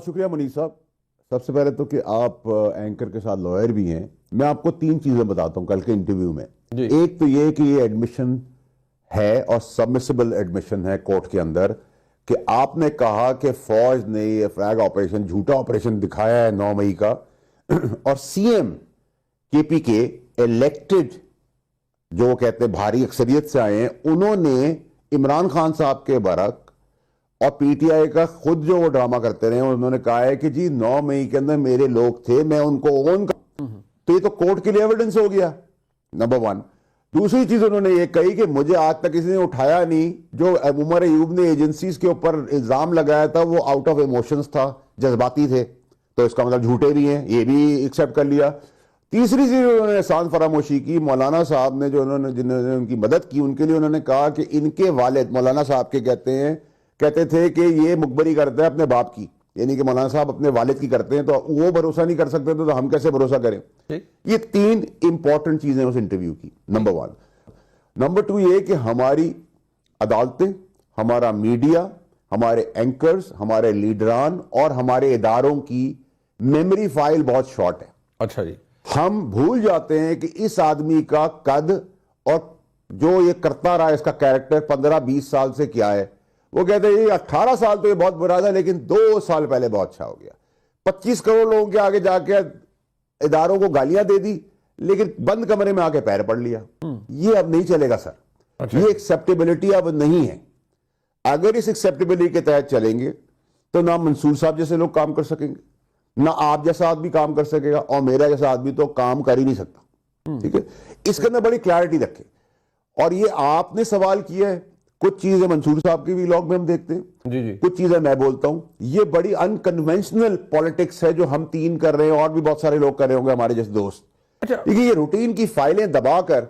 بہت شکریہ منیر صاحب. سب سے پہلے تو کہ آپ اینکر کے ساتھ لائر بھی ہیں. میں آپ کو 3 چیزیں بتاتا ہوں کل کے انٹرویو میں. ایک تو یہ کہ یہ ایڈمیشن ہے اور سبمسیبل ایڈمیشن ہے کورٹ کے اندر کہ آپ نے کہا کہ فوج نے یہ فلیگ آپریشن جھوٹا آپریشن دکھایا ہے 9 مئی کا اور سی ایم کے پی کے الیکٹڈ جو کہتے ہیں بھاری اکثریت سے آئے ہیں انہوں نے عمران خان صاحب کے برعکس اور پی ٹی آئی کا خود جو وہ ڈرامہ کرتے رہے انہوں نے کہا ہے کہ جی 9 مئی کے اندر میرے لوگ تھے میں ان کو اون کر. تو یہ تو کورٹ کے لیے ایویڈنس ہو گیا نمبر 1. دوسری چیز انہوں نے یہ کہی کہ مجھے آج تک کسی نے اٹھایا نہیں. جو عمر ایوب نے ایجنسیز کے اوپر الزام لگایا تھا وہ آؤٹ آف ایموشنز تھا, جذباتی تھے, تو اس کا مطلب جھوٹے بھی ہیں, یہ بھی ایکسیپٹ کر لیا. تیسری چیز انہوں نے احسان فراموشی کی. مولانا صاحب نے جنہوں نے ان کی مدد کی ان کے لیے انہوں نے کہا کہ ان کے والد مولانا صاحب کے کہتے تھے کہ یہ مخبری کرتا ہے اپنے باپ کی, یعنی کہ مولانا صاحب اپنے والد کی کرتے ہیں تو وہ بھروسہ نہیں کر سکتے تو ہم کیسے بھروسہ کریں. یہ 3 امپورٹنٹ چیزیں اس انٹرویو کی. نمبر 1. نمبر 2 یہ کہ ہماری عدالتیں, ہمارا میڈیا, ہمارے اینکرز, ہمارے لیڈران اور ہمارے اداروں کی میموری فائل بہت شارٹ ہے. اچھا جی. ہم بھول جاتے ہیں کہ اس آدمی کا قد اور جو یہ کرتا رہا اس کا کیریکٹر 15-20 سال سے کیا ہے. وہ کہتے ہیں یہ 18 سال تو یہ بہت برا تھا لیکن 2 سال پہلے بہت اچھا ہو گیا. 25 کروڑ لوگوں کے آگے جا کے اداروں کو گالیاں دے دی لیکن بند کمرے میں آ کے پیر پڑ لیا. یہ اب نہیں چلے گا سر. یہ ایکسیپٹیبلٹی اب نہیں ہے. اگر اس ایکسیپٹیبلٹی کے تحت چلیں گے تو نہ منصور صاحب جیسے لوگ کام کر سکیں گے, نہ آپ جیسا آدمی کام کر سکے گا, اور میرا جیسا آدمی تو کام کر ہی نہیں سکتا. ٹھیک ہے, اس کے اندر بڑی کلیئرٹی رکھیں. اور یہ آپ نے سوال کیا ہے, کچھ چیزیں منصور صاحب کی ویلاگ میں ہم دیکھتے ہیں, کچھ چیزیں میں بولتا ہوں. یہ بڑی انکنونشنل پالیٹکس ہے جو ہم 3 کر رہے ہیں اور بھی بہت سارے لوگ کر رہے ہوں گے ہمارے جیسے دوست. دیکھیے یہ روٹین کی فائلیں دبا کر,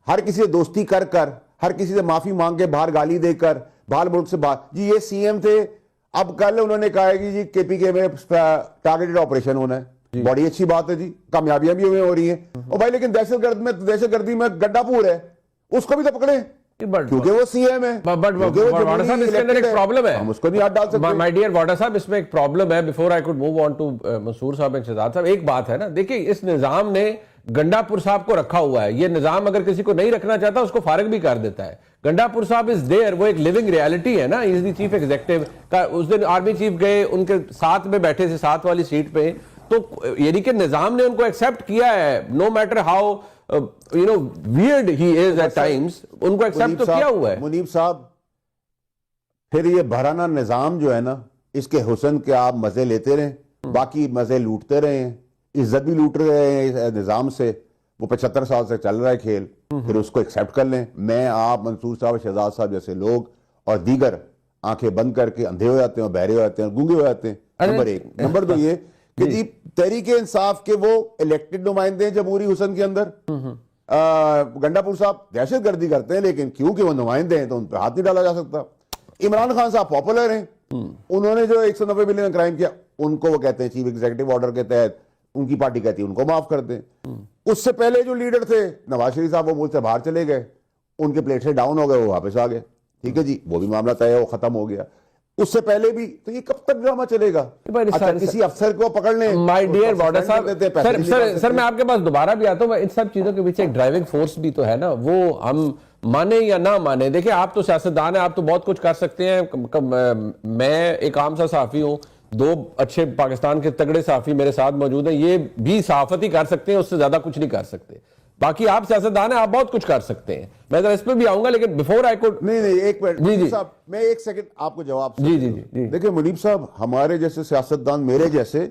ہر کسی سے دوستی کر کر, ہر کسی سے معافی مانگ کے باہر گالی دے کر, باہر ملک سے باہر, جی یہ سی ایم تھے, اب کل انہوں نے کہا ہے کہ جی کے پی کے میں ٹارگیٹڈ آپریشن ہونا ہے. بڑی اچھی بات ہے جی, کامیابیاں بھی ہو رہی ہیں. اور بھائی لیکن دہشت گردی میں گڈھا پور ہے, اس کو بھی تو پکڑیں کیونکہ وہ سی ایم ہے. واڈا صاحب اس کے اندر ایک پرابلم ہے, ہم اس کو نہیں ہاتھ ڈال سکتے. مائی ڈیئر واڈا صاحب اس میں ایک پرابلم ہے. Before I could move on to Mansoor Sahab and Shahzad صاحب, ایک بات ہے نا, دیکھیں اس نظام نے گنڈا پور صاحب کو رکھا ہوا ہے. یہ نظام اگر کسی کو نہیں رکھنا چاہتا اس کو فارغ بھی کر دیتا ہے. گنڈا پور صاحب از دیئر, وہ ایک لیونگ ریالٹی ہے نا. ہی از دی چیف ایگزیکٹو. اس دن آرمی چیف گئے, ان کے ساتھ میں بیٹھے تھے 7 والی سیٹ پہ, تو یعنی کہ نظام نے ان کو ایکسپٹ کیا ہے. No matter how weird he is at times, ان کو ایکسپٹ تو کیا ہوا ہے. منیب صاحب پھر یہ بھرانا نظام جو ہے نا, اس کے حسن کے آپ مزے لیتے رہیں, باقی مزے لوٹتے رہے ہیں, عزت بھی لوٹ رہے ہیں نظام سے. وہ 75 سال سے چل رہا ہے کھیل, پھر اس کو ایکسپٹ کر لیں. میں, آپ, منصور صاحب, شہزاد صاحب جیسے لوگ اور دیگر آنکھیں بند کر کے اندھے ہو جاتے ہیں, بہرے ہو جاتے ہیں, گونگے ہو جاتے ہیں. نمبر 1. نمبر 2 یہ کہ جی تحریک انصاف کے وہ الیکٹڈ نمائندے ہیں جمہوری حسن کے اندر. گنڈا پور صاحب دہشت گردی کرتے ہیں لیکن کیونکہ وہ نمائندے ہیں تو ان پہ ہاتھ نہیں ڈالا جا سکتا. عمران خان صاحب پاپولر ہیں, انہوں نے جو 190 بلین کرائم کیا ان کو وہ کہتے ہیں چیف ایگزیکٹو آرڈر کے تحت, ان کی پارٹی کہتی ہے ان کو معاف کر دیں. اس سے پہلے جو لیڈر تھے نواز شریف صاحب, وہ ملک سے باہر چلے گئے, ان کے پلیٹ سے ڈاؤن ہو گئے, وہ واپس آ گئے. ٹھیک ہے جی, وہ بھی معاملہ طے ہے, وہ ختم ہو گیا. اس سے پہلے بھی, تو یہ کب تک ڈرامہ چلے گا؟ اچھا کسی افسر کو پکڑ لیں. مائی ڈیئر واڈا صاحب, سر میں آپ کے پاس دوبارہ بھی آتا ہوں. ان سب چیزوں کے پیچھے ایک ڈرائیونگ فورس بھی تو ہے نا, وہ ہم مانے یا نہ مانے. دیکھیں آپ تو سیاستدان ہیں, آپ تو بہت کچھ کر سکتے ہیں. میں ایک عام سا صحافی ہوں, 2 اچھے پاکستان کے تگڑے صحافی میرے ساتھ موجود ہیں, یہ بھی صحافت ہی کر سکتے ہیں, اس سے زیادہ کچھ نہیں کر سکتے. باقی آپ سیاستدان ہیں, آپ بہت کچھ کر سکتے ہیں. میں ذرا اس پہ بھی آؤں گا لیکن بیفور آئی کوڈ نہیں ایک منٹ جی صاحب, میں 1 سیکنڈ آپ کو جواب. جی. دیکھیں منیب صاحب, ہمارے جیسے سیاستدان, میرے جیسے,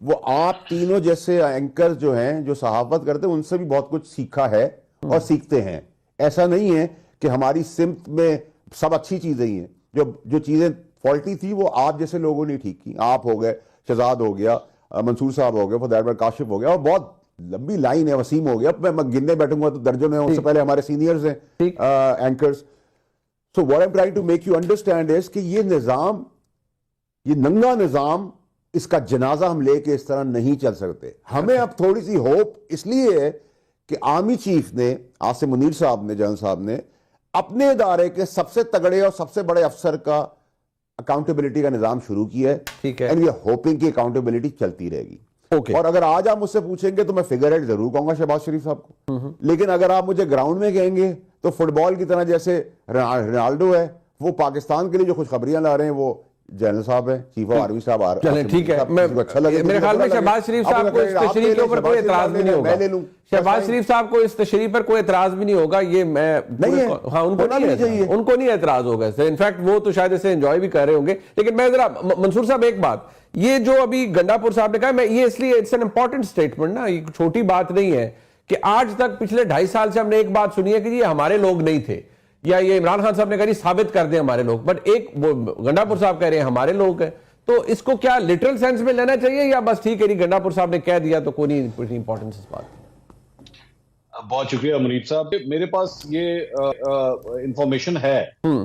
وہ آپ تینوں جیسے اینکر جو ہیں جو صحافت کرتے ہیں, ان سے بھی بہت کچھ سیکھا ہے اور سیکھتے ہیں. ایسا نہیں ہے کہ ہماری سمت میں سب اچھی چیزیں ہی ہیں. جو چیزیں فالٹی تھی وہ آپ جیسے لوگوں نے ٹھیک کی. آپ ہو گئے, شہزاد ہو گیا, منصور صاحب ہو گئے, فدیل کاشف ہو گیا, اور بہت لمبی لائن ہے, وسیم ہو گیا. میں گننے بیٹھوں گا تو درجن ہیں. اس سے پہلے ہمارے سینئرز ہیں anchors. So what I'm trying to make you understand is کہ یہ نظام, یہ ننگا نظام, اس کا جنازہ ہم لے کے اس طرح نہیں چل سکتے. ہمیں اب تھوڑی سی ہوپ اس لیے ہے کہ آرمی چیف نے, عاصم منیر صاحب نے, جنرل صاحب نے اپنے ادارے کے سب سے تگڑے اور سب سے بڑے افسر کا اکاؤنٹیبلٹی کا نظام شروع کیا ہے. ٹھیک ہے. اینڈ وی آر ہوپنگ کہ اکاؤنٹیبلٹی چلتی رہے گی. اوکے. اور اگر آج آپ مجھ سے پوچھیں گے تو میں فگر ہیڈ ضرور کہوں گا شہباز شریف صاحب کو, لیکن اگر آپ مجھے گراؤنڈ میں کہیں گے تو فٹ بال کی طرح جیسے رونالڈو ہے, وہ پاکستان کے لیے جو خوشخبریاں لا رہے ہیں وہ جنرل صاحب ہیں, چیف آف آرمی صاحب. چلیں ٹھیک ہے, میرے خیال میں شہباز شریف صاحب کو اس تشریح کے اوپر کوئی اعتراض بھی نہیں ہوگا. شہباز شریف صاحب کو اس تشریح پر کوئی اعتراض بھی نہیں ہوگا. یہ میں ہاں ان کو نہیں اعتراض ہوگا. انفیکٹ وہ تو شاید اسے انجوائے بھی کر رہے ہوں گے. لیکن میں ذرا منصور صاحب ایک بات, یہ جو ابھی گنڈا پور صاحب نے کہا, میں یہ اس لیے اٹس این امپورٹنٹ اسٹیٹمنٹ نا, یہ چھوٹی بات نہیں ہے کہ آج تک پچھلے 2.5 سال سے ہم نے ایک بات سنی ہے کہ یہ ہمارے لوگ نہیں تھے, یا یہ عمران خان صاحب نے کہا جی ثابت کر دیں ہمارے لوگ, بٹ ایک گنڈا پور صاحب کہہ رہے ہیں ہمارے لوگ ہیں. تو اس کو کیا لٹرل سینس میں لینا چاہیے, یا بس ٹھیک ہے جی گنڈا پور صاحب نے کہہ دیا تو کوئی نہیں امپورٹنس اس بات. بہت شکریہ منیب صاحب. میرے پاس یہ انفارمیشن ہے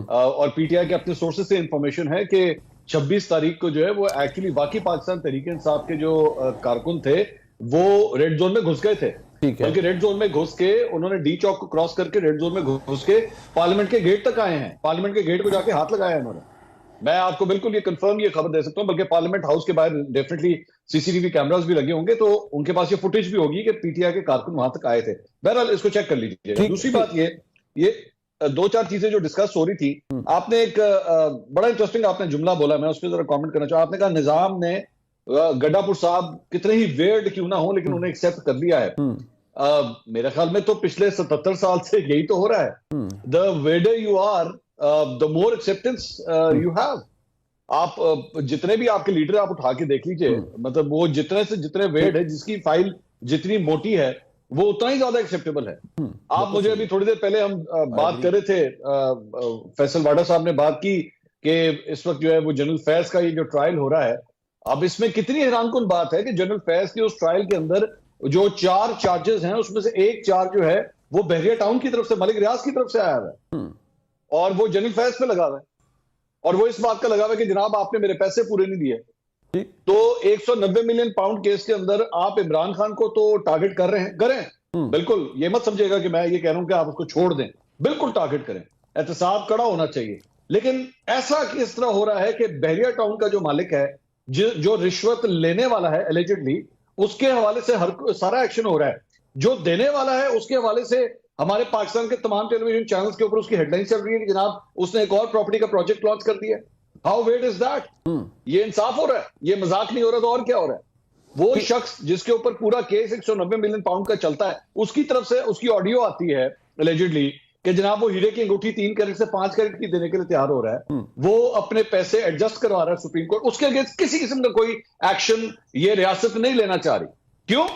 اور پی ٹی آئی کے اپنے سورسز سے انفارمیشن ہے کہ 26 تاریخ کو جو ہے وہ ایکچولی واقعی پاکستان تحریک انصاف کے جو کارکن تھے وہ ریڈ زون میں گھس گئے تھے. بلکہ ریڈ زون میں گھس کے انہوں نے ڈی چوک کو کراس کر کے ریڈ زون میں گھس کے پارلیمنٹ کے گیٹ تک آئے ہیں. پارلیمنٹ کے گیٹ کو جا کے ہاتھ لگایا انہوں نے. میں آپ کو بالکل یہ کنفرم یہ خبر دے سکتا ہوں, بلکہ پارلیمنٹ ہاؤس کے باہر ڈیفینیٹلی سی سی ٹی وی کیمراز بھی لگے ہوں گے, تو ان کے پاس یہ فوٹیج بھی ہوگی کہ پی ٹی آئی کے کارکن وہاں تک آئے تھے. بہرحال اس کو چیک کر لیجیے. دوسری بات یہ 2-4 چیزیں جو ڈسکس ہو رہی تھی, آپ نے ایک بڑا انٹرسٹنگ آپ نے جملہ بولا, میں اس پہ ذرا کامنٹ کرنا چاہوں. آپ نے کہا نظام نے گڈا پور صاحب کتنے ہی ویئرڈ کیوں نہ ہوں لیکن انہیں ایکسیپٹ کر لیا ہے. میرے خیال میں تو پچھلے 77 سال سے یہی تو ہو رہا ہے. the weirder you are the more acceptance you have. آپ جتنے بھی آپ کے لیڈر آپ اٹھا کے دیکھ لیجئے, مطلب وہ جتنے سے جتنے ویڈ ہے, جس کی فائل جتنی موٹی ہے وہ اتنا ہی زیادہ ایکسیپٹیبل ہے. آپ مجھے ابھی تھوڑی دیر پہلے ہم بات کر رہے تھے, فیصل واڈا صاحب نے بات کی کہ اس وقت جو ہے وہ جنرل فیض کا یہ جو ٹرائل ہو رہا ہے, اب اس میں کتنی حیران کن بات ہے کہ جنرل فیض کے اس ٹرائل کے اندر جو 4 چارجز ہیں اس میں سے ایک چارج جو ہے وہ بحریہ ٹاؤن کی طرف سے, ملک ریاض کی طرف سے آیا ہوا ہے, اور وہ جنرل فیض پہ لگا ہوا ہے, اور وہ اس بات کا لگا ہوا ہے کہ جناب آپ نے میرے پیسے پورے نہیں دیے. تو 190 ملین پاؤنڈ کیس کے اندر آپ عمران خان کو تو ٹارگٹ کر رہے ہیں, کریں, بالکل یہ مت سمجھے گا کہ میں یہ کہہ رہا ہوں کہ آپ اس کو چھوڑ دیں, بالکل ٹارگٹ کریں, احتساب کڑا ہونا چاہیے. لیکن ایسا کس طرح ہو رہا ہے کہ بحریہ ٹاؤن کا جو مالک ہے, جو رشوت لینے والا ہے ایلیجڈلی, اس کے حوالے سے سارا ایکشن ہو رہا ہے. جو دینے والا ہے اس کے حوالے سے ہمارے پاکستان کے تمام ٹیلی ویژن چینلز کے اوپر اس کی ہیڈ لائن چل رہی ہے کہ جناب اس نے ایک اور پراپرٹی کا پروجیکٹ لانچ کر دیا. How wait is that? یہ انصاف ہو رہا ہے, یہ مذاق نہیں ہو رہا, تو اور کیا ہو رہا ہے؟ وہ شخص جس کے اوپر پورا کیس 190 ملین پاؤنڈ کا چلتا ہے, اس کی طرف سے اس کی آڈیو آتی ہے allegedly کہ جناب وہ ہیرے کی انگوٹھی 3 کیرٹ سے 5 کیرٹ کی دینے کے لیے تیار ہو رہا ہے, وہ اپنے پیسے ایڈجسٹ کروا رہا ہے سپریم کورٹ, اس کے اگینسٹ کسی قسم کا کوئی ایکشن یہ ریاست نہیں لینا چاہ رہی. کیوں؟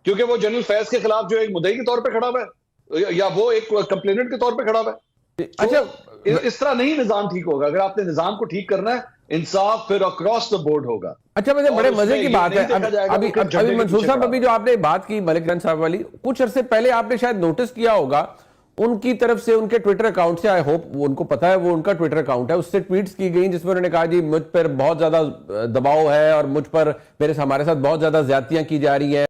کیونکہ وہ جنرل فیض کے خلاف جو ایک مدعی کے طور پہ کھڑا ہوا ہے یا وہ ایک کمپلیننٹ کے طور پہ کھڑا ہوا ہے. اچھا, اس طرح نہیں نظام ٹھیک ہوگا. اگر آپ نے نظام کو ٹھیک کرنا ہے, انصاف پھر اکراس دا بورڈ ہوگا. اچھا, مجھے بڑے مزے کی بات ہے ابھی منصور صاحب, ابھی جو آپ نے بات کی ملک رن صاحب والی, کچھ عرصے پہلے آپ نے شاید نوٹس کیا ہوگا ان کی طرف سے, ان کے ٹویٹر اکاؤنٹ سے, آئی ہوپ ان کو پتا ہے وہ ان کا ٹویٹر اکاؤنٹ ہے, اس سے ٹویٹس کی گئی جس میں انہوں نے کہا جی مجھ پر بہت زیادہ دباؤ ہے اور مجھ پر ہمارے ساتھ بہت زیادہ زیادتیاں کی جا رہی ہیں.